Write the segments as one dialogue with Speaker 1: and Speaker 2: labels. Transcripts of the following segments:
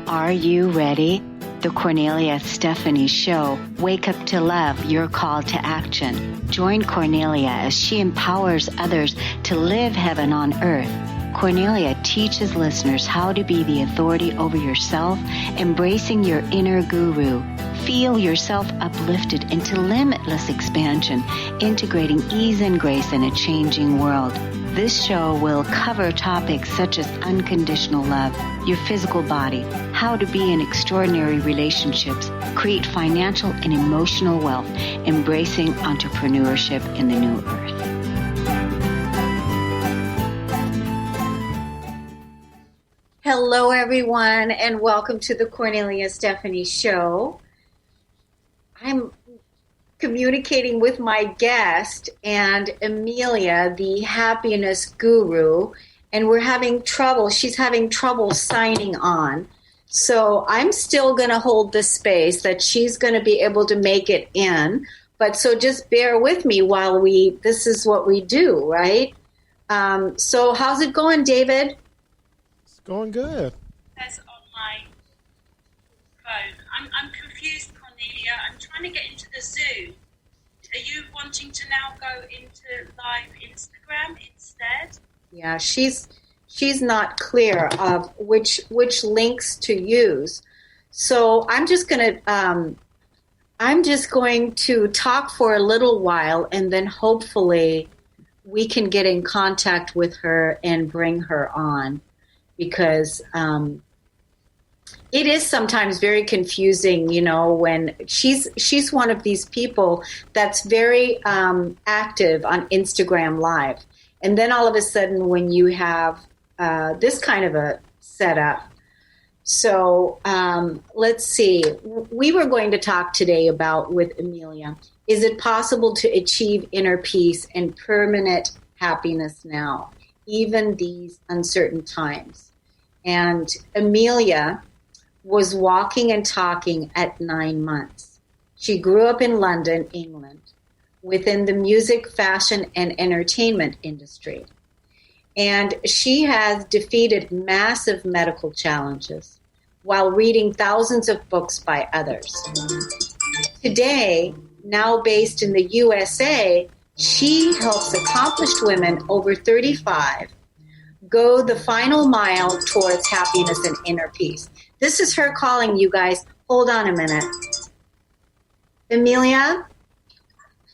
Speaker 1: Are you ready? The Cornelia Stephanie Show. Wake up to love, your call to action. Join Cornelia as she empowers others to live heaven on earth. Cornelia teaches listeners how to be the authority over yourself, embracing your inner guru. Feel yourself uplifted into limitless expansion, integrating ease and grace in a changing world. This show will cover topics such as unconditional love, your physical body, how to be in extraordinary relationships, create financial and emotional wealth, embracing entrepreneurship in the new earth. Hello, everyone, and welcome to the Cornelia Stephanie Show. I'm communicating with my guest and Amelia, the happiness guru, and we're having trouble. She's having trouble signing on. So I'm still going to hold the space that she's going to be able to make it in. But so just bear with me while this is what we do, right? So how's it going, David?
Speaker 2: It's going good.
Speaker 3: Says on my phone. I'm confused, Cornelia. I'm trying to get into the Zoom. Are you wanting to now go into live Instagram instead?
Speaker 1: Yeah, she's not clear of which links to use. So I'm just going to talk for a little while, and then hopefully we can get in contact with her and bring her on, because it is sometimes very confusing, you know, when she's one of these people that's very active on Instagram Live. And then all of a sudden when you have this kind of a setup. So let's see. We were going to talk today about, with Amelia, is it possible to achieve inner peace and permanent happiness now, even these uncertain times? And Amelia was walking and talking at 9 months. She grew up in London, England, within the music, fashion, and entertainment industry. And she has defeated massive medical challenges while reading thousands of books by others. Today, now based in the USA, she helps accomplished women over 35 go the final mile towards happiness and inner peace. This is her calling, you guys. Hold on a minute. Amelia?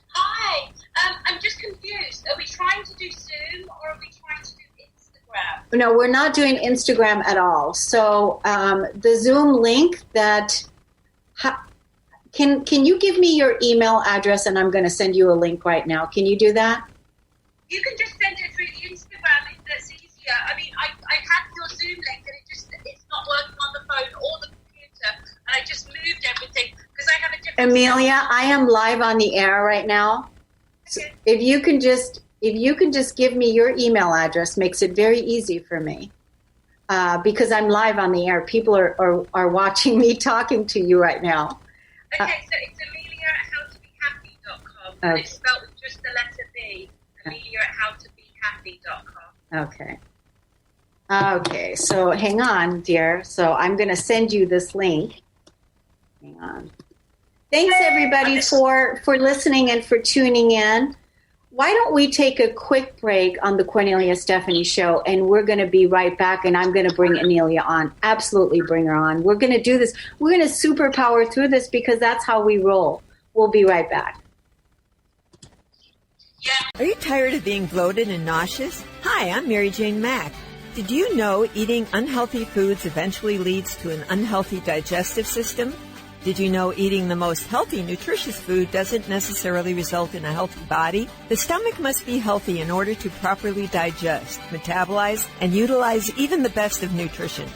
Speaker 3: Hi. I'm just confused. Are we trying to do Zoom or are we trying to do Instagram?
Speaker 1: No, we're not doing Instagram at all. So the Zoom link that... Can you give me your email address, and I'm going to send you a link right now. Can you do that?
Speaker 3: You can just send it through the Instagram if that's easier. I mean, I had your Zoom link and it's not working on the phone or the computer, and I just moved everything because I have a different...
Speaker 1: Amelia, I am live on the air right now. So
Speaker 3: okay.
Speaker 1: if you can just give me your email address, makes it very easy for me. Because I'm live on the air. People are watching me talking to you right now.
Speaker 3: Okay, so it's Amelia at howtobehappy.com. And it's spelled with just the letter B. Amelia at howtobehappy.com.
Speaker 1: Okay. Okay, so hang on, dear. So I'm going to send you this link. Hang on. Thanks, everybody, for listening and for tuning in. Why don't we take a quick break on the Cornelia Stephanie Show, and we're going to be right back, and I'm going to bring Amelia on. Absolutely bring her on. We're going to do this. We're going to superpower through this because that's how we roll. We'll be right back.
Speaker 4: Are you tired of being bloated and nauseous? Hi, I'm Mary Jane Mack. Did you know eating unhealthy foods eventually leads to an unhealthy digestive system? Did you know eating the most healthy, nutritious food doesn't necessarily result in a healthy body? The stomach must be healthy in order to properly digest, metabolize, and utilize even the best of nutrition.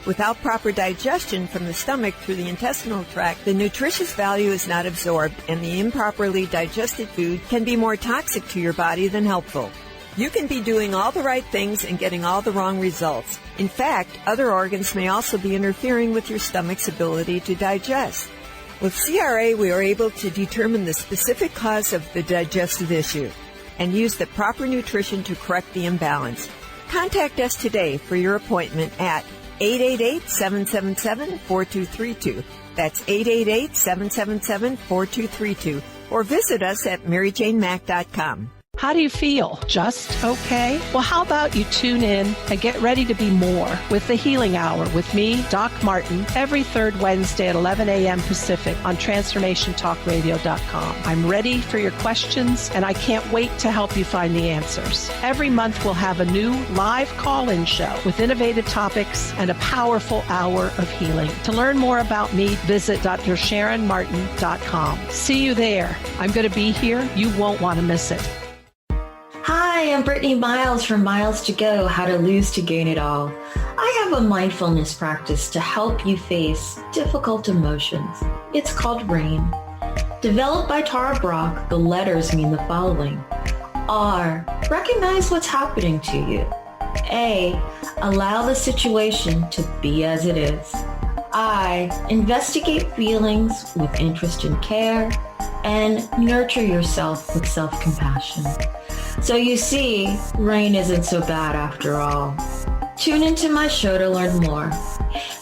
Speaker 4: Without proper digestion from the stomach through the intestinal tract, the nutritious value is not absorbed, and the improperly digested food can be more toxic to your body than helpful. You can be doing all the right things and getting all the wrong results. In fact, other organs may also be interfering with your stomach's ability to digest. With CRA, we are able to determine the specific cause of the digestive issue and use the proper nutrition to correct the imbalance. Contact us today for your appointment at 888-777-4232. That's 888-777-4232. Or visit us at maryjanemack.com.
Speaker 5: How do you feel? Just okay? Well, how about you tune in and get ready to be more with the Healing Hour with me, Doc Martin, every third Wednesday at 11 a.m. Pacific on TransformationTalkRadio.com. I'm ready for your questions, and I can't wait to help you find the answers. Every month, we'll have a new live call-in show with innovative topics and a powerful hour of healing. To learn more about me, visit DrSharonMartin.com. See you there. I'm going to be here. You won't want to miss it.
Speaker 6: Hi, I'm Brittany Miles from Miles to Go, How to Lose to Gain It All. I have a mindfulness practice to help you face difficult emotions. It's called RAIN. Developed by Tara Brach, the letters mean the following. R, recognize what's happening to you. A, allow the situation to be as it is. I, investigate feelings with interest and care, and nurture yourself with self-compassion. So you see, rain isn't so bad after all. Tune into my show to learn more.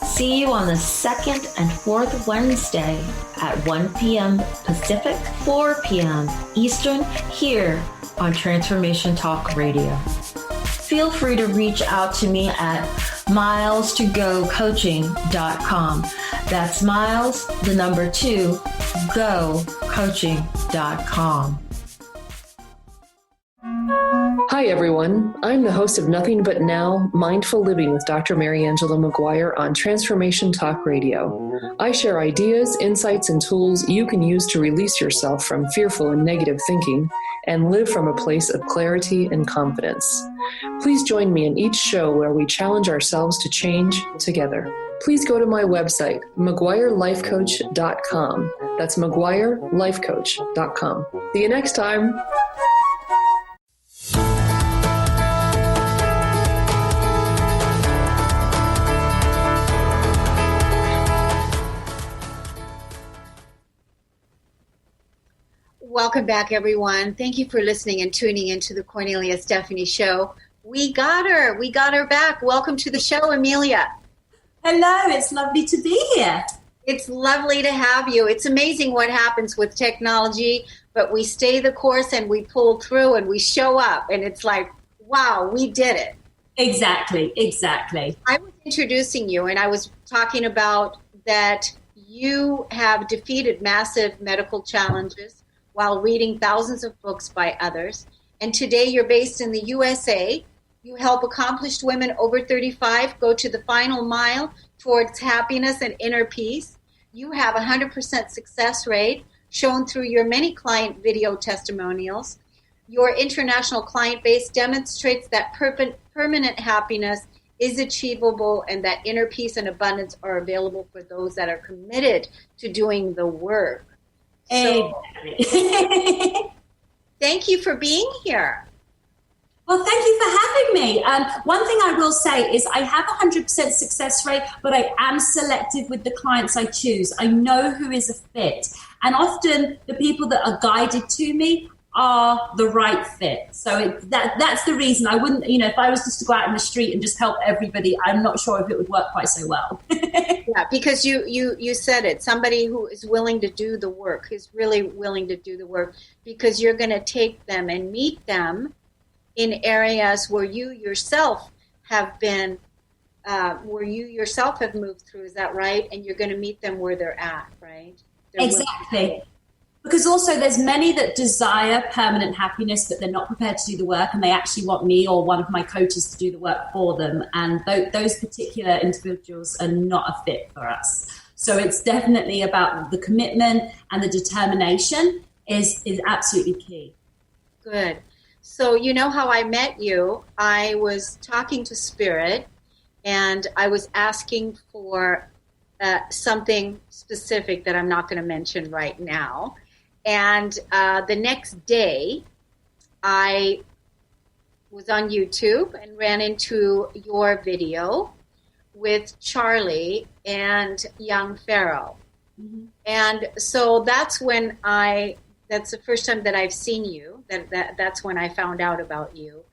Speaker 6: See you on the second and fourth Wednesday at 1 p.m. Pacific, 4 p.m. Eastern, here on Transformation Talk Radio. Feel free to reach out to me at miles2gocoaching.com. That's miles, the number 2, gocoaching.com.
Speaker 7: Hi, everyone. I'm the host of Nothing But Now, Mindful Living with Dr. Mary Angela McGuire on Transformation Talk Radio. I share ideas, insights, and tools you can use to release yourself from fearful and negative thinking and live from a place of clarity and confidence. Please join me in each show where we challenge ourselves to change together. Please go to my website, McGuireLifeCoach.com. That's McGuireLifeCoach.com. See you next time.
Speaker 1: Welcome back, everyone. Thank you for listening and tuning into the Cornelia Stephanie Show. We got her. We got her back. Welcome to the show, Amelia.
Speaker 8: Hello. It's lovely to be here.
Speaker 1: It's lovely to have you. It's amazing what happens with technology, but we stay the course and we pull through and we show up. And it's like, wow, we did it.
Speaker 8: Exactly.
Speaker 1: I was introducing you and I was talking about that you have defeated massive medical challenges while reading thousands of books by others. And today you're based in the USA. You help accomplished women over 35 go to the final mile towards happiness and inner peace. You have a 100% success rate shown through your many client video testimonials. Your international client base demonstrates that permanent happiness is achievable and that inner peace and abundance are available for those that are committed to doing the work. So, thank you for being here.
Speaker 8: Well, thank you for having me. One thing I will say is I have a 100% success rate, but I am selective with the clients I choose. I know who is a fit. And often the people that are guided to me are the right fit. So that's the reason I wouldn't, if I was just to go out in the street and just help everybody, I'm not sure if it would work quite so well.
Speaker 1: Yeah, because you said it. Somebody who is willing to do the work, who's really willing to do the work, because you're going to take them and meet them in areas where you yourself have been, where you yourself have moved through. Is that right? And you're going to meet them where they're at, right?
Speaker 8: Exactly. Because also there's many that desire permanent happiness, but they're not prepared to do the work, and they actually want me or one of my coaches to do the work for them. And those particular individuals are not a fit for us. So it's definitely about the commitment, and the determination is absolutely key.
Speaker 1: Good. So you know how I met you? I was talking to Spirit, and I was asking for something specific that I'm not going to mention right now. And the next day, I was on YouTube and ran into your video with Charlie and young Pharaoh. Mm-hmm. And so that's when that's the first time that I've seen you. That's when I found out about you.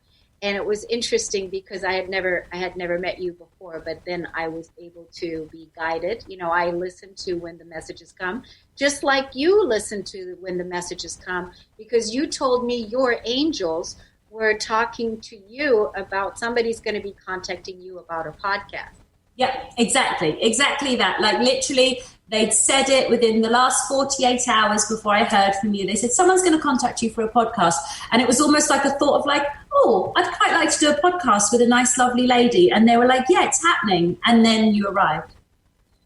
Speaker 1: And it was interesting because I had never met you before, but then I was able to be guided. You know, I listen to when the messages come, just like you listen to when the messages come, because you told me your angels were talking to you about somebody's going to be contacting you about a podcast.
Speaker 8: Yeah, exactly that. Like literally, they'd said it within the last 48 hours before I heard from you. They said, someone's going to contact you for a podcast. And it was almost like a thought of like, oh, I'd quite like to do a podcast with a nice, lovely lady. And they were like, yeah, it's happening. And then you arrived.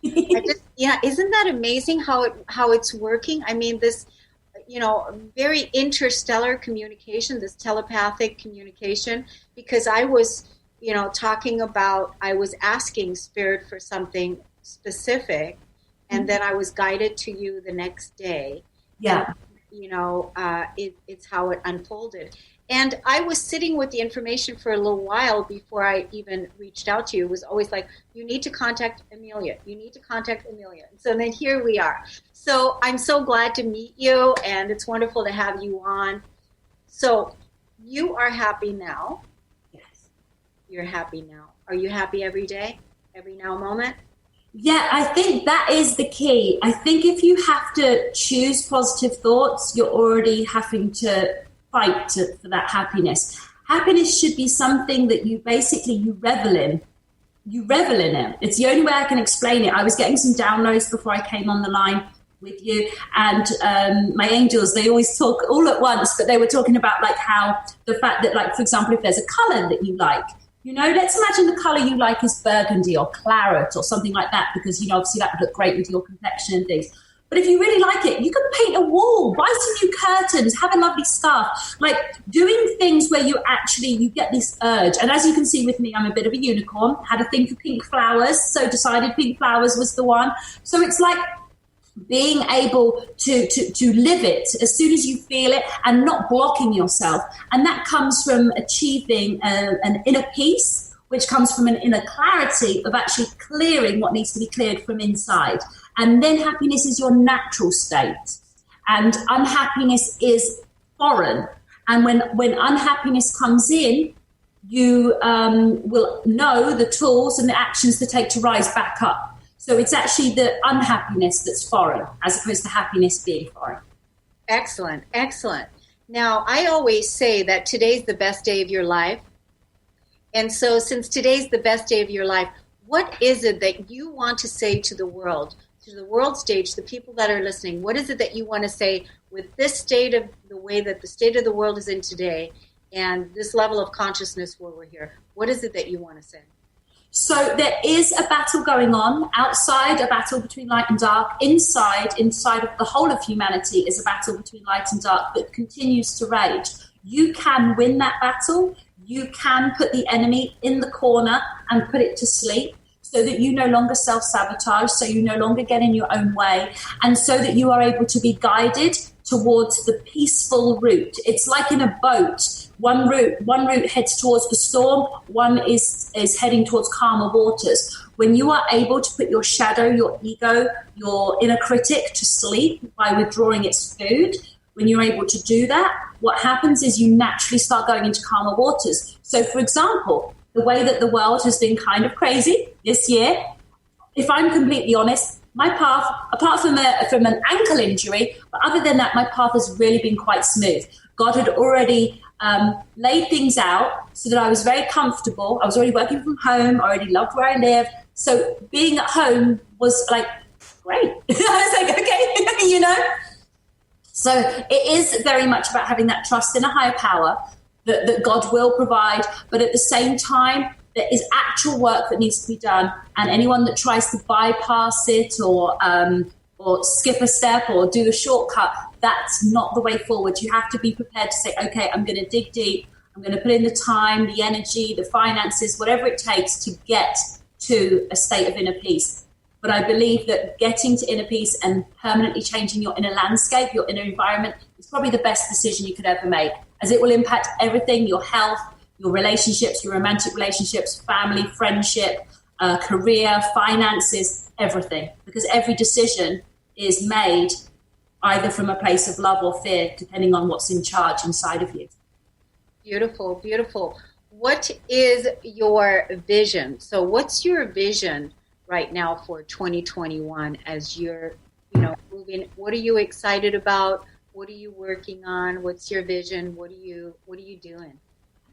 Speaker 1: Isn't that amazing how it's working? I mean, this, you know, very interstellar communication, this telepathic communication, because I was, you know, I was asking Spirit for something specific, and then I was guided to you the next day.
Speaker 8: Yeah.
Speaker 1: And, you know, it's how it unfolded. And I was sitting with the information for a little while before I even reached out to you. It was always like, you need to contact Amelia. You need to contact Amelia. And so then here we are. So I'm so glad to meet you, and it's wonderful to have you on. So you are happy now. You're happy now. Are you happy every day? Every now moment?
Speaker 8: Yeah, I think that is the key. I think if you have to choose positive thoughts, you're already having to fight for that happiness. Happiness should be something that you revel in. You revel in it. It's the only way I can explain it. I was getting some downloads before I came on the line with you, and my angels, they always talk all at once, but they were talking about like how the fact that, like, for example, if there's a color that you like, you know, let's imagine the color you like is burgundy or claret or something like that, because, you know, obviously that would look great with your complexion and things. But if you really like it, you can paint a wall, buy some new curtains, have a lovely scarf, like doing things where you get this urge. And as you can see with me, I'm a bit of a unicorn, had a thing for pink flowers, so decided pink flowers was the one. So it's like being able to live it as soon as you feel it and not blocking yourself. And that comes from achieving an inner peace, which comes from an inner clarity of actually clearing what needs to be cleared from inside. And then happiness is your natural state. And unhappiness is foreign. And when unhappiness comes in, you will know the tools and the actions to take to rise back up. So it's actually the unhappiness that's foreign, as opposed to happiness being foreign.
Speaker 1: Excellent, excellent. Now, I always say that today's the best day of your life. And so since today's the best day of your life, what is it that you want to say to the world stage, the people that are listening? What is it that you want to say with this state of the way that the state of the world is in today and this level of consciousness where we're here? What is it that you want to say?
Speaker 8: So there is a battle going on outside, a battle between light and dark. Inside of the whole of humanity is a battle between light and dark that continues to rage. You can win that battle. You can put the enemy in the corner and put it to sleep, so that you no longer self-sabotage, so you no longer get in your own way, and so that you are able to be guided towards the peaceful route. It's like in a boat. One route heads towards the storm, one is heading towards calmer waters. When you are able to put your shadow, your ego, your inner critic to sleep by withdrawing its food, when you're able to do that, what happens is you naturally start going into calmer waters. So, for example, the way that the world has been kind of crazy this year, if I'm completely honest, my path, apart from an ankle injury, but other than that, my path has really been quite smooth. God had already laid things out so that I was very comfortable. I was already working from home. I already loved where I lived. So being at home was like, great. I was like, okay, you know. So it is very much about having that trust in a higher power that God will provide. But at the same time, there is actual work that needs to be done. And anyone that tries to bypass it or skip a step or do a shortcut, that's not the way forward. You have to be prepared to say, okay, I'm going to dig deep. I'm going to put in the time, the energy, the finances, whatever it takes to get to a state of inner peace. But I believe that getting to inner peace and permanently changing your inner landscape, your inner environment, is probably the best decision you could ever make, as it will impact everything: your health, your relationships, your romantic relationships, family, friendship, career, finances, everything. Because every decision is made either from a place of love or fear, depending on what's in charge inside of you.
Speaker 1: Beautiful, beautiful. what is your vision? So what's your vision right now for 2021 as you're, moving? What are you excited about? What are you working on? What's your vision? What are you doing?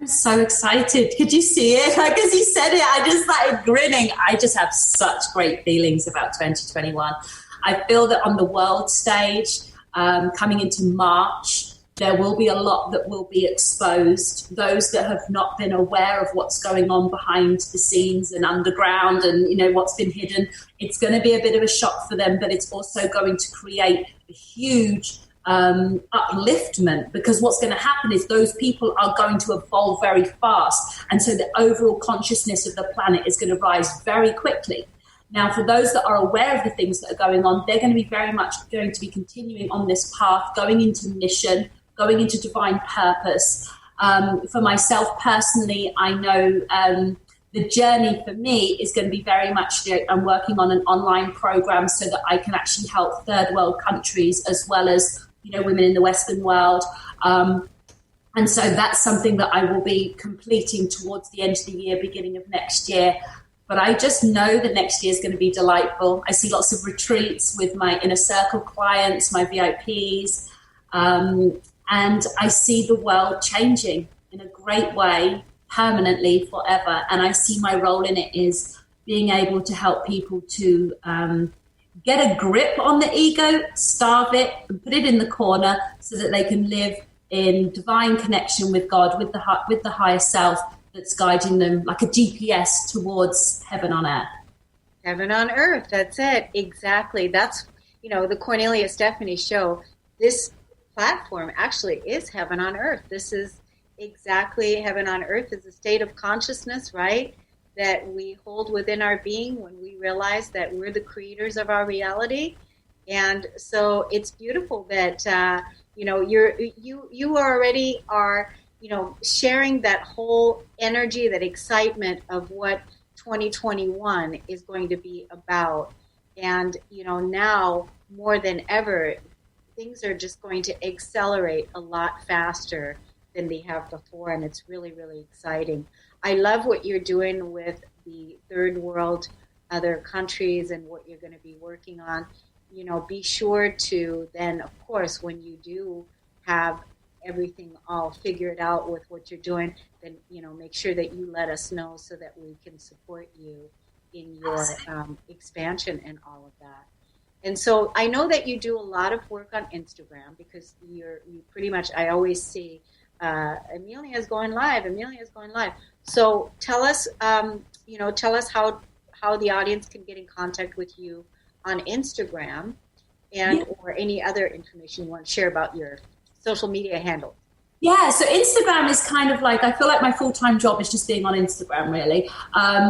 Speaker 8: I'm so excited. Could you see it? Like, as you said it, I just started grinning. I just have such great feelings about 2021. I feel that on the world stage, coming into March, there will be a lot that will be exposed. Those that have not been aware of what's going on behind the scenes and underground and, what's been hidden, it's going to be a bit of a shock for them, but it's also going to create a huge upliftment, because what's going to happen is those people are going to evolve very fast. And so the overall consciousness of the planet is going to rise very quickly. Now, for those that are aware of the things that are going on, they're going to be very much going to be continuing on this path, going into mission, going into divine purpose. For myself personally, I know the journey for me is going to be very much, I'm working on an online program so that I can actually help third world countries as well as, women in the Western world. And so that's something that I will be completing towards the end of the year, beginning of next year. But I just know that next year is going to be delightful. I see lots of retreats with my inner circle clients, my VIPs, and I see the world changing in a great way, permanently, forever. And I see my role in it is being able to help people to get a grip on the ego, starve it, and put it in the corner so that they can live in divine connection with God, with the higher self that's guiding them like a GPS towards heaven on earth.
Speaker 1: Heaven on earth, that's it. Exactly. That's, the Cornelia Stephanie show. This platform actually is heaven on earth. This is exactly heaven on earth, is a state of consciousness, right? That we hold within our being when we realize that we're the creators of our reality. And so it's beautiful that, you already are, sharing that whole energy, that excitement of what 2021 is going to be about. And, now more than ever, things are just going to accelerate a lot faster than they have before. And it's really, really exciting. I love what you're doing with the third world, other countries, and what you're going to be working on. Be sure to then, of course, when you do have everything all figured out with what you're doing, then, make sure that you let us know so that we can support you in your expansion and all of that. And so I know that you do a lot of work on Instagram, because you pretty much, I always see Amelia is going live. So tell us how the audience can get in contact with you on Instagram, and or any other information you want to share about your social media handle.
Speaker 8: Yeah, so Instagram is kind of like, I feel like my full-time job is just being on Instagram, really,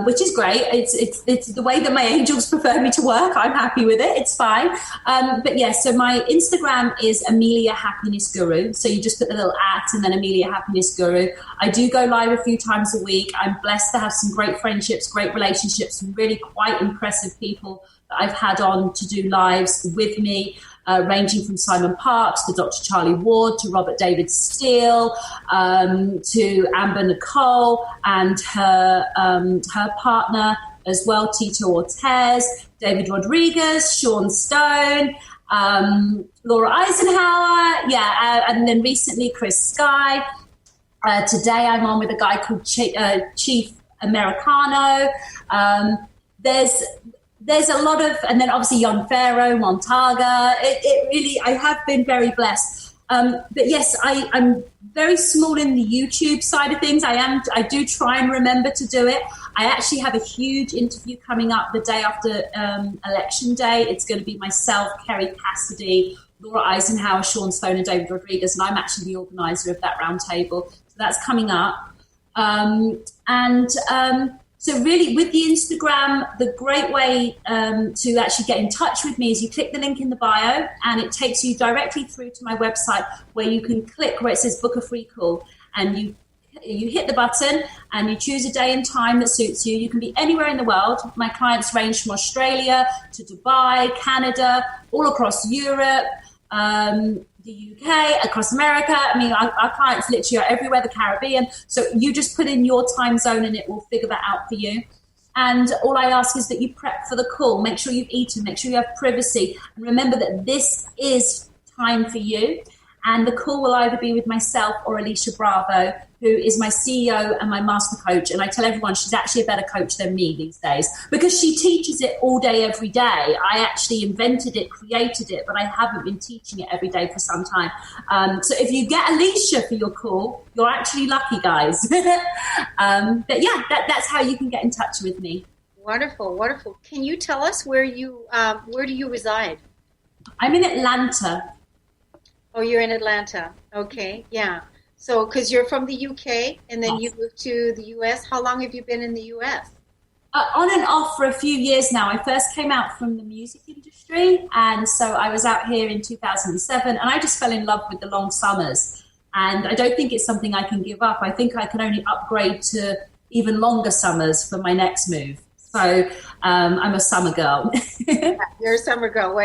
Speaker 8: which is great. It's the way that my angels prefer me to work. I'm happy with it. It's fine. But yeah, so my Instagram is Amelia Happiness Guru. So you just put the little @ and then Amelia Happiness Guru. I do go live a few times a week. I'm blessed to have some great friendships, great relationships, some really quite impressive people that I've had on to do lives with me. Ranging from Simon Parks to Dr. Charlie Ward to Robert David Steele to Amber Nicole and her partner as well, Tito Ortez, David Rodriguez, Sean Stone, Laura Eisenhower, and then recently Chris Sky. Today I'm on with a guy called Chief Americano. There's a lot of, and then obviously Young Pharaoh, Montaga. It really, I have been very blessed. But yes, I'm very small in the YouTube side of things. I do try and remember to do it. I actually have a huge interview coming up the day after Election Day. It's going to be myself, Kerry Cassidy, Laura Eisenhower, Sean Stone, and David Rodriguez, and I'm actually the organizer of that roundtable. So that's coming up. So really, with the Instagram, the great way to actually get in touch with me is you click the link in the bio, and it takes you directly through to my website, where you can click where it says book a free call, and you hit the button and you choose a day and time that suits you. You can be anywhere in the world. My clients range from Australia to Dubai, Canada, all across Europe, the UK, across America. I mean, our clients literally are everywhere, the Caribbean. So you just put in your time zone and it will figure that out for you. And all I ask is that you prep for the call. Make sure you've eaten. Make sure you have privacy. And remember that this is time for you. And the call will either be with myself or Alicia Bravo, who is my CEO and my master coach. And I tell everyone she's actually a better coach than me these days because she teaches it all day, every day. I actually invented it, created it, but I haven't been teaching it every day for some time. So if you get Alicia for your call, you're actually lucky, guys. But yeah, that's how you can get in touch with me.
Speaker 1: Wonderful, wonderful. Can you tell us where do you reside?
Speaker 8: I'm in Atlanta.
Speaker 1: Oh, you're in Atlanta. Okay, yeah. So, because you're from the UK and then you moved to the US. How long have you been in the US?
Speaker 8: On and off for a few years now. I first came out from the music industry, and so I was out here in 2007, and I just fell in love with the long summers. And I don't think it's something I can give up. I think I can only upgrade to even longer summers for my next move. So I'm a summer girl.
Speaker 1: Yeah, you're a summer girl.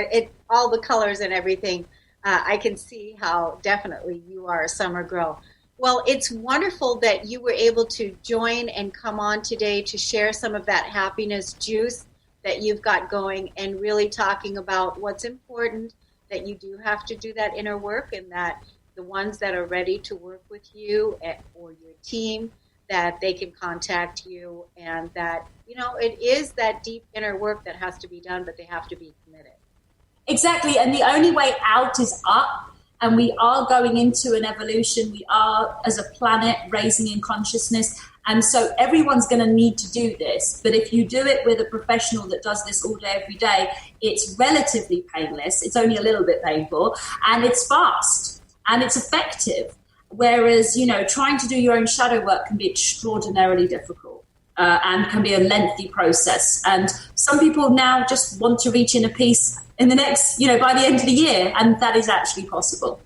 Speaker 1: All the colors and everything. I can see how definitely you are a summer girl. Well, it's wonderful that you were able to join and come on today to share some of that happiness juice that you've got going and really talking about what's important, that you do have to do that inner work and that the ones that are ready to work with you or your team, that they can contact you and that, it is that deep inner work that has to be done, but they have to be committed.
Speaker 8: Exactly, and the only way out is up, and we are going into an evolution. We are, as a planet, raising in consciousness, and so everyone's going to need to do this. But if you do it with a professional that does this all day, every day, it's relatively painless. It's only a little bit painful, and it's fast, and it's effective. Whereas, trying to do your own shadow work can be extraordinarily difficult. And can be a lengthy process. And some people now just want to reach inner peace in the next, by the end of the year. And that is actually possible.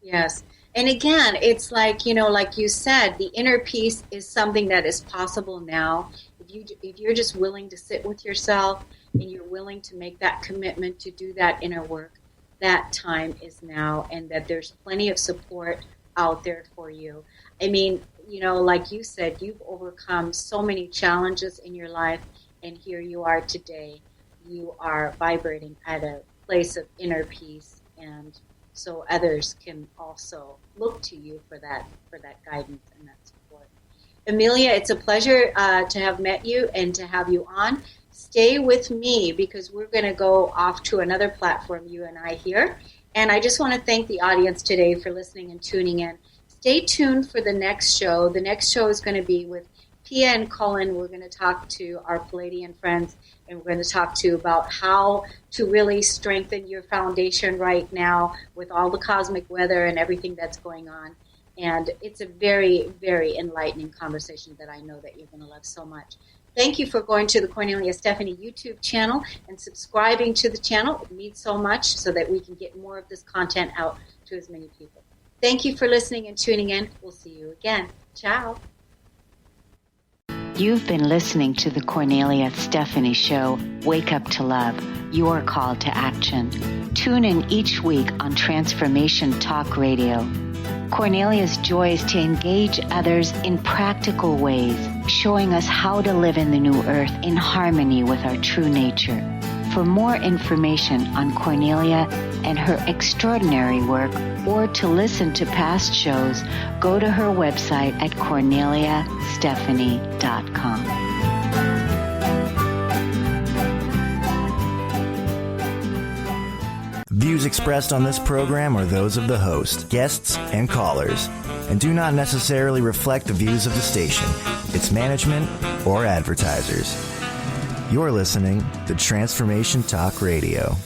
Speaker 1: Yes. And again, it's like, like you said, the inner peace is something that is possible now. If you're just willing to sit with yourself and you're willing to make that commitment to do that inner work, that time is now, and that there's plenty of support out there for you. I mean, like you said, you've overcome so many challenges in your life, and here you are today. You are vibrating at a place of inner peace, and so others can also look to you for that guidance and that support. Amelia, it's a pleasure to have met you and to have you on. Stay with me because we're going to go off to another platform, you and I here. And I just want to thank the audience today for listening and tuning in. Stay tuned for the next show. The next show is going to be with Pia and Cullen. We're going to talk to our Palladian friends, and we're going to talk to you about how to really strengthen your foundation right now with all the cosmic weather and everything that's going on. And it's a very, very enlightening conversation that I know that you're going to love so much. Thank you for going to the Cornelia Stephanie YouTube channel and subscribing to the channel. It means so much so that we can get more of this content out to as many people. Thank you for listening and tuning in. We'll see you again. Ciao.
Speaker 9: You've been listening to the Cornelia Stephanie Show, Wake Up to Love, your call to action. Tune in each week on Transformation Talk Radio. Cornelia's joy is to engage others in practical ways, showing us how to live in the new earth in harmony with our true nature. For more information on Cornelia and her extraordinary work, or to listen to past shows, go to her website at corneliastephanie.com.
Speaker 10: Views expressed on this program are those of the host, guests, and callers, and do not necessarily reflect the views of the station, its management, or advertisers. You're listening to Transformation Talk Radio.